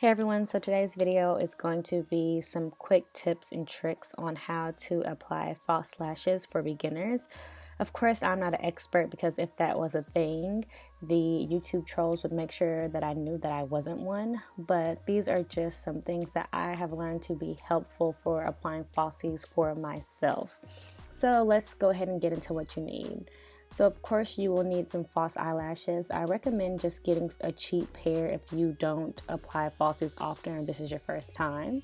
Hey everyone, so today's video is going to be some quick tips and tricks on how to apply false lashes for beginners. Of course, I'm not an expert because if that was a thing, the YouTube trolls would make sure that I knew that I wasn't one. But these are just some things that I have learned to be helpful for applying falsies for myself. So let's go ahead and get into what you need. So of course you will need some false eyelashes. I recommend just getting a cheap pair if you don't apply falsies often or this is your first time.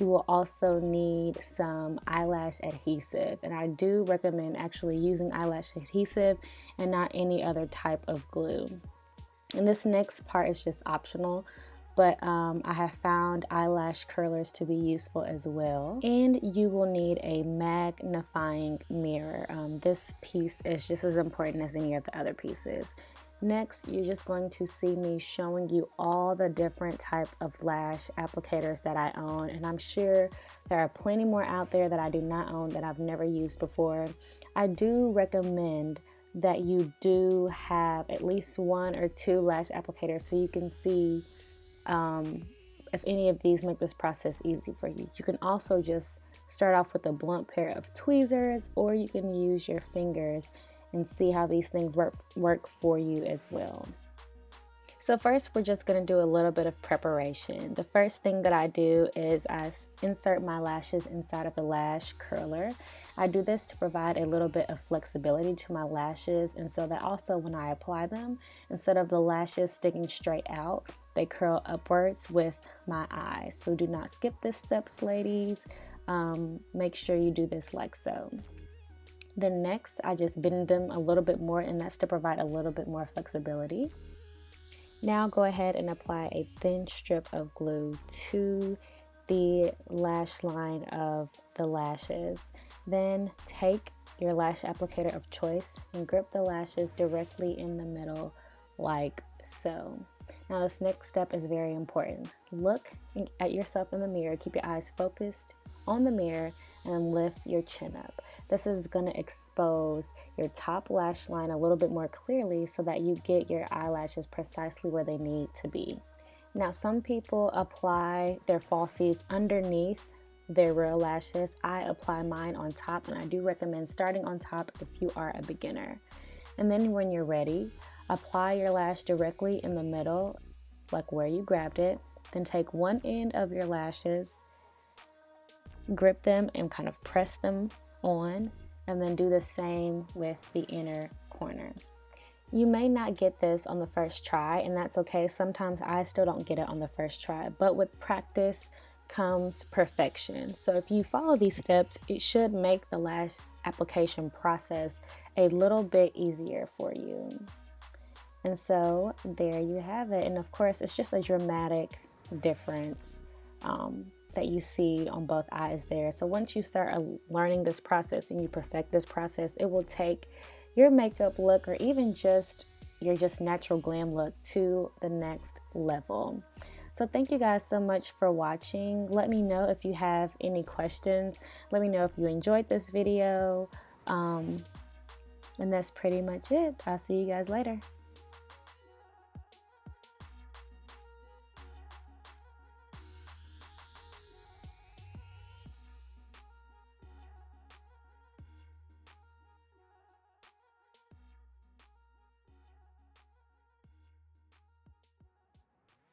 You will also need some eyelash adhesive, and I do recommend actually using eyelash adhesive and not any other type of glue. And this next part is just optional, but I have found eyelash curlers to be useful as well. And you will need a magnifying mirror. This piece is just as important as any of the other pieces. Next, you're just going to see me showing you all the different type of lash applicators that I own, and I'm sure there are plenty more out there that I do not own that I've never used before. I do recommend that you do have at least 1 or 2 lash applicators so you can see if any of these make this process easy for you. You can also just start off with a blunt pair of tweezers, or you can use your fingers and see how these things work for you as well. So first, we're just going to do a little bit of preparation. The first thing that I do is I insert my lashes inside of a lash curler. I do this to provide a little bit of flexibility to my lashes, and so that also when I apply them, instead of the lashes sticking straight out, they curl upwards with my eyes. So do not skip this steps, ladies. Make sure you do this like so. Then next, I just bend them a little bit more, and that's to provide a little bit more flexibility. Now go ahead and apply a thin strip of glue to the lash line of the lashes. Then take your lash applicator of choice and grip the lashes directly in the middle like so. Now this next step is very important. Look at yourself in the mirror, keep your eyes focused on the mirror, and lift your chin up. This is going to expose your top lash line a little bit more clearly so that you get your eyelashes precisely where they need to be. Now some people apply their falsies underneath their real lashes. I apply mine on top, and I do recommend starting on top if you are a beginner. And then when you're ready, apply your lash directly in the middle, like where you grabbed it. Then take one end of your lashes, grip them and kind of press them on, and then do the same with the inner corner. You may not get this on the first try, and that's okay. Sometimes I still don't get it on the first try, but with practice comes perfection. So if you follow these steps, it should make the lash application process a little bit easier for you. And so there you have it. And of course, it's just a dramatic difference that you see on both eyes there. So once you start learning this process and you perfect this process, it will take your makeup look or even just your natural glam look to the next level. So thank you guys so much for watching. Let me know if you have any questions. Let me know if you enjoyed this video. And that's pretty much it. I'll see you guys later.